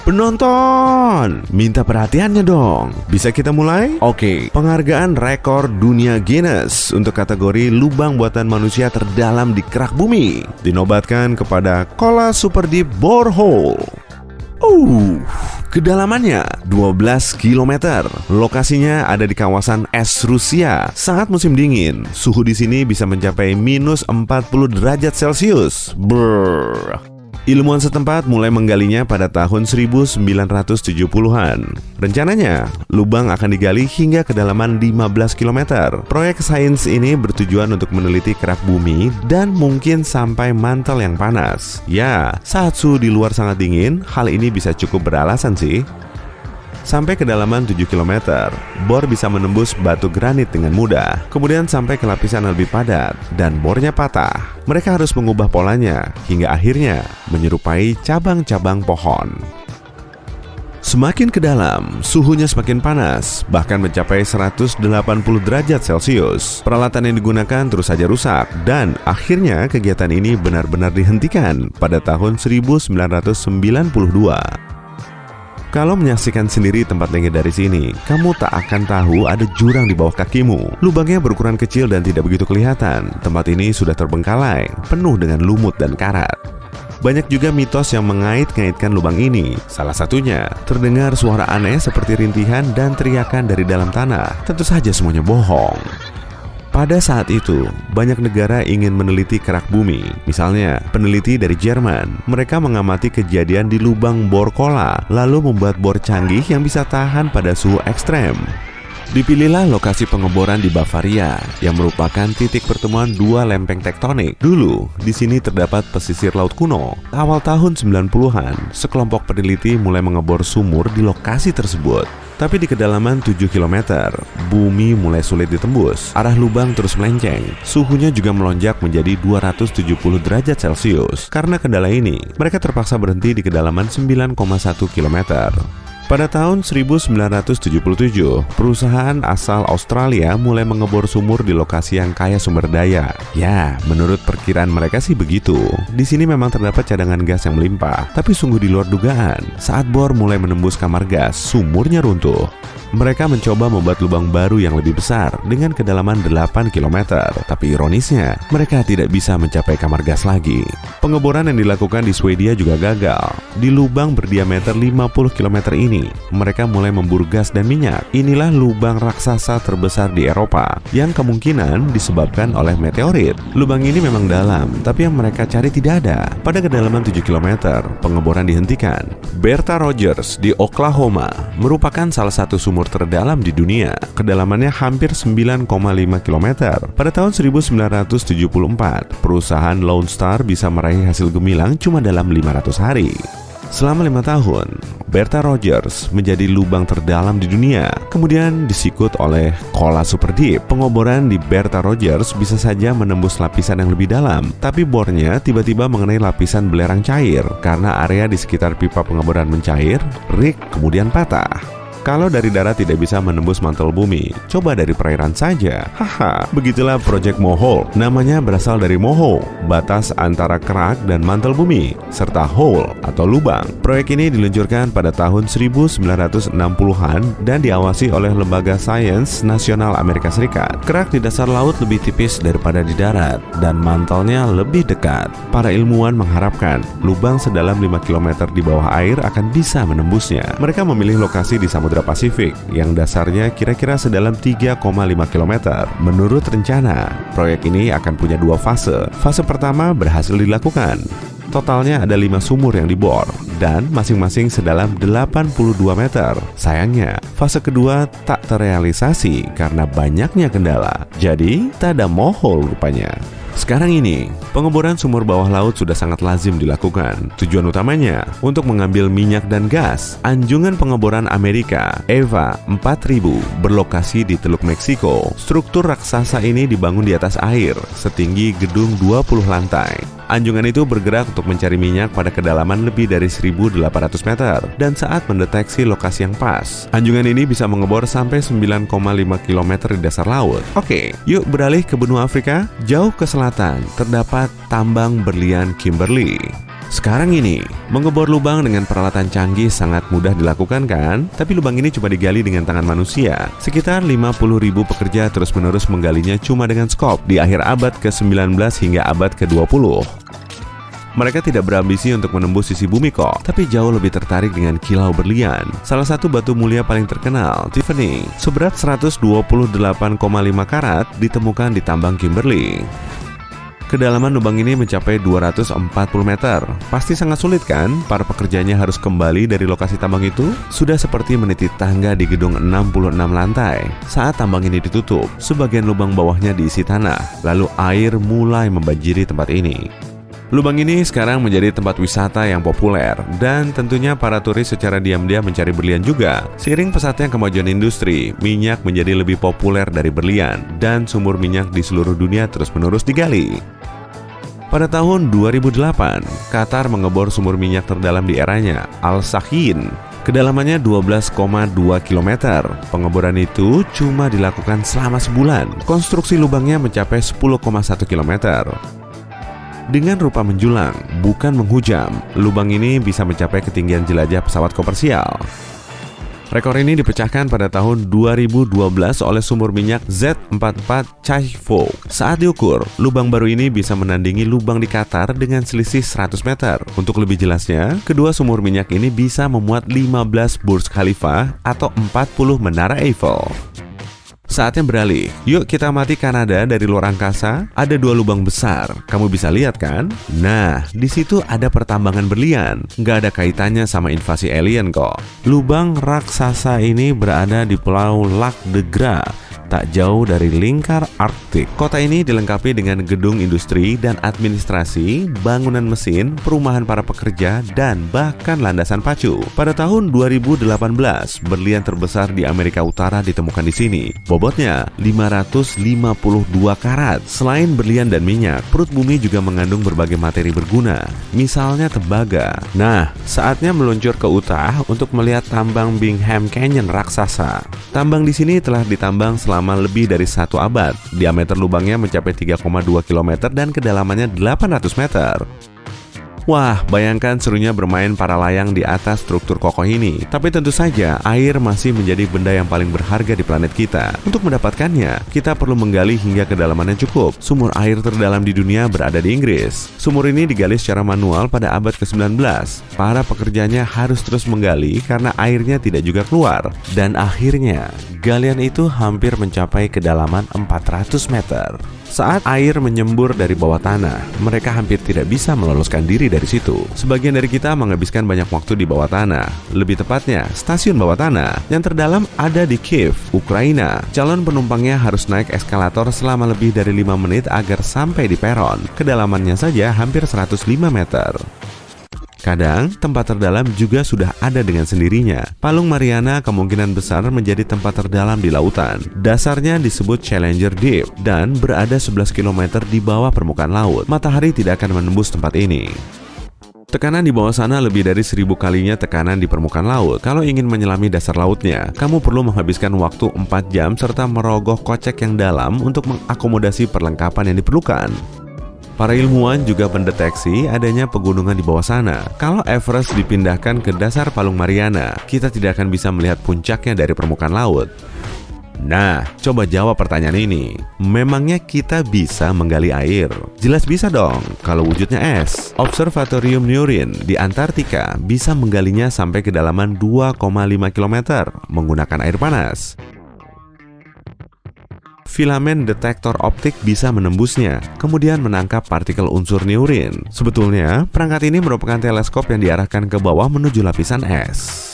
Penonton, minta perhatiannya dong. Bisa kita mulai? Oke, penghargaan rekor dunia Guinness untuk kategori lubang buatan manusia terdalam di kerak bumi dinobatkan kepada Kola Super Deep Borehole. Kedalamannya 12 km. Lokasinya ada di kawasan es Rusia. Saat musim dingin, suhu di sini bisa mencapai minus 40 derajat Celcius. Ilmuwan setempat mulai menggalinya pada tahun 1970-an. Rencananya, lubang akan digali hingga kedalaman 15 km. Proyek sains ini bertujuan untuk meneliti kerak bumi dan mungkin sampai mantel yang panas. Ya, saat suhu di luar sangat dingin, hal ini bisa cukup beralasan sih. Sampai kedalaman 7 km, bor bisa menembus batu granit dengan mudah. Kemudian sampai ke lapisan lebih padat dan bornya patah. Mereka harus mengubah polanya hingga akhirnya menyerupai cabang-cabang pohon. Semakin ke dalam, suhunya semakin panas, bahkan mencapai 180 derajat Celcius. Peralatan yang digunakan terus saja rusak, dan akhirnya kegiatan ini benar-benar dihentikan pada tahun 1992. Kalau menyaksikan sendiri tempat tinggi dari sini, kamu tak akan tahu ada jurang di bawah kakimu. Lubangnya berukuran kecil dan tidak begitu kelihatan. Tempat ini sudah terbengkalai, penuh dengan lumut dan karat. Banyak juga mitos yang mengait-ngaitkan lubang ini. Salah satunya, terdengar suara aneh seperti rintihan dan teriakan dari dalam tanah. Tentu saja semuanya bohong. Pada saat itu, banyak negara ingin meneliti kerak bumi. Misalnya, peneliti dari Jerman. Mereka mengamati kejadian di lubang bor Kola, lalu membuat bor canggih yang bisa tahan pada suhu ekstrem. Dipilihlah lokasi pengeboran di Bavaria, yang merupakan titik pertemuan dua lempeng tektonik. Dulu, di sini terdapat pesisir laut kuno. Awal tahun 90-an, sekelompok peneliti mulai mengebor sumur di lokasi tersebut. Tapi di kedalaman 7 km, bumi mulai sulit ditembus. Arah lubang terus melenceng. Suhunya juga melonjak menjadi 270 derajat Celcius. Karena kendala ini, mereka terpaksa berhenti di kedalaman 9,1 km. Pada tahun 1977, perusahaan asal Australia mulai mengebor sumur di lokasi yang kaya sumber daya. Ya, menurut perkiraan mereka sih begitu. Di sini memang terdapat cadangan gas yang melimpah, tapi sungguh di luar dugaan. Saat bor mulai menembus kamar gas, sumurnya runtuh. Mereka mencoba membuat lubang baru yang lebih besar dengan kedalaman 8 km. Tapi ironisnya, mereka tidak bisa mencapai kamar gas lagi. Pengeboran yang dilakukan di Swedia juga gagal. Di lubang berdiameter 50 km ini, mereka mulai memburu gas dan minyak. Inilah lubang raksasa terbesar di Eropa yang kemungkinan disebabkan oleh meteorit. Lubang ini memang dalam, tapi yang mereka cari tidak ada. Pada kedalaman 7 km, pengeboran dihentikan. Bertha Rogers di Oklahoma merupakan salah satu sumur terdalam di dunia. Kedalamannya hampir 9,5 km. Pada tahun 1974, perusahaan Lone Star bisa meraih hasil gemilang cuma dalam 500 hari. Selama 5 tahun, Bertha Rogers menjadi lubang terdalam di dunia. Kemudian disikut oleh Kola Super Deep. Pengoboran di Bertha Rogers bisa saja menembus lapisan yang lebih dalam, tapi bornya tiba-tiba mengenai lapisan belerang cair. Karena area di sekitar pipa pengeboran mencair, rig kemudian patah. Kalau dari darat tidak bisa menembus mantel bumi, coba dari perairan saja. Haha, begitulah Project Mohole. Namanya berasal dari moho, batas antara kerak dan mantel bumi, serta hole atau lubang. Proyek ini diluncurkan pada tahun 1960-an dan diawasi oleh Lembaga Sains Nasional Amerika Serikat. Kerak di dasar laut lebih tipis daripada di darat, dan mantelnya lebih dekat. Para ilmuwan mengharapkan lubang sedalam 5 km di bawah air akan bisa menembusnya. Mereka memilih lokasi di Samudra Pasifik yang dasarnya kira-kira sedalam 3,5 km. Menurut rencana, proyek ini akan punya 2 fase. Fase pertama berhasil dilakukan. Totalnya ada 5 sumur yang dibor dan masing-masing sedalam 82 meter. Sayangnya, fase kedua tak terrealisasi karena banyaknya kendala. Jadi, tak ada mohol rupanya. Sekarang ini, pengeboran sumur bawah laut sudah sangat lazim dilakukan. Tujuan utamanya untuk mengambil minyak dan gas. Anjungan pengeboran Amerika, EVA 4000, berlokasi di Teluk Meksiko. Struktur raksasa ini dibangun di atas air, setinggi gedung 20 lantai. Anjungan itu bergerak untuk mencari minyak pada kedalaman lebih dari 1.800 meter. Dan saat mendeteksi lokasi yang pas, anjungan ini bisa mengebor sampai 9,5 km di dasar laut. Oke, yuk beralih ke benua Afrika. Jauh ke selatan, terdapat tambang berlian Kimberley. Sekarang ini, mengebor lubang dengan peralatan canggih sangat mudah dilakukan kan? Tapi lubang ini cuma digali dengan tangan manusia. Sekitar 50.000 pekerja terus-menerus menggalinya cuma dengan skop di akhir abad ke-19 hingga abad ke-20. Mereka tidak berambisi untuk menembus sisi bumi kok, tapi jauh lebih tertarik dengan kilau berlian. Salah satu batu mulia paling terkenal, Tiffany, seberat 128,5 karat, ditemukan di tambang Kimberley. Kedalaman lubang ini mencapai 240 meter. Pasti sangat sulit kan? Para pekerjanya harus kembali dari lokasi tambang itu. Sudah seperti meniti tangga di gedung 66 lantai. Saat tambang ini ditutup, sebagian lubang bawahnya diisi tanah. Lalu air mulai membanjiri tempat ini. Lubang ini sekarang menjadi tempat wisata yang populer. Dan tentunya para turis secara diam-diam mencari berlian juga. Seiring pesatnya kemajuan industri, minyak menjadi lebih populer dari berlian. Dan sumur minyak di seluruh dunia terus-menerus digali. Pada tahun 2008, Qatar mengebor sumur minyak terdalam di eranya, Al-Sakhin. Kedalamannya 12,2 km. Pengeboran itu cuma dilakukan selama sebulan. Konstruksi lubangnya mencapai 10,1 km. Dengan rupa menjulang, bukan menghujam, lubang ini bisa mencapai ketinggian jelajah pesawat komersial. Rekor ini dipecahkan pada tahun 2012 oleh sumur minyak Z44 Chaifu. Saat diukur, lubang baru ini bisa menandingi lubang di Qatar dengan selisih 100 meter. Untuk lebih jelasnya, kedua sumur minyak ini bisa memuat 15 Burj Khalifa atau 40 Menara Eiffel. Saatnya beralih, yuk kita amati Kanada dari luar angkasa. Ada 2 lubang besar, kamu bisa lihat kan? Nah, di situ ada pertambangan berlian. Nggak ada kaitannya sama invasi alien kok. Lubang raksasa ini berada di Pulau Lac de Gras, tak jauh dari lingkar Arktik. Kota ini dilengkapi dengan gedung industri dan administrasi, bangunan mesin, perumahan para pekerja, dan bahkan landasan pacu. Pada tahun 2018, berlian terbesar di Amerika Utara ditemukan di sini. Bobotnya 552 karat. Selain berlian dan minyak, perut bumi juga mengandung berbagai materi berguna, misalnya tembaga. Nah, saatnya meluncur ke Utah untuk melihat tambang Bingham Canyon raksasa. Tambang di sini telah ditambang selama lebih dari 1 abad. Diameter lubangnya mencapai 3,2 km dan kedalamannya 800 meter. Wah, bayangkan serunya bermain para layang di atas struktur kokoh ini. Tapi tentu saja, air masih menjadi benda yang paling berharga di planet kita. Untuk mendapatkannya, kita perlu menggali hingga kedalaman yang cukup. Sumur air terdalam di dunia berada di Inggris. Sumur ini digali secara manual pada abad ke-19. Para pekerjanya harus terus menggali karena airnya tidak juga keluar. Dan akhirnya, galian itu hampir mencapai kedalaman 400 meter. Saat air menyembur dari bawah tanah, mereka hampir tidak bisa meloloskan diri dari situ. Sebagian dari kita menghabiskan banyak waktu di bawah tanah. Lebih tepatnya, stasiun bawah tanah. Yang terdalam ada di Kiev, Ukraina. Calon penumpangnya harus naik eskalator selama lebih dari 5 menit agar sampai di peron. Kedalamannya saja hampir 105 meter. Kadang, tempat terdalam juga sudah ada dengan sendirinya. Palung Mariana kemungkinan besar menjadi tempat terdalam di lautan. Dasarnya disebut Challenger Deep dan berada 11 km di bawah permukaan laut. Matahari tidak akan menembus tempat ini. Tekanan di bawah sana lebih dari 1000 kalinya tekanan di permukaan laut. Kalau ingin menyelami dasar lautnya, kamu perlu menghabiskan waktu 4 jam serta merogoh kocek yang dalam untuk mengakomodasi perlengkapan yang diperlukan. Para ilmuwan juga mendeteksi adanya pegunungan di bawah sana. Kalau Everest dipindahkan ke dasar Palung Mariana, kita tidak akan bisa melihat puncaknya dari permukaan laut. Nah, coba jawab pertanyaan ini. Memangnya kita bisa menggali air? Jelas bisa dong, kalau wujudnya es. Observatorium Neurin di Antartika bisa menggalinya sampai kedalaman 2,5 km menggunakan air panas. Filamen detektor optik bisa menembusnya, kemudian menangkap partikel unsur neurin. Sebetulnya, perangkat ini merupakan teleskop yang diarahkan ke bawah menuju lapisan es.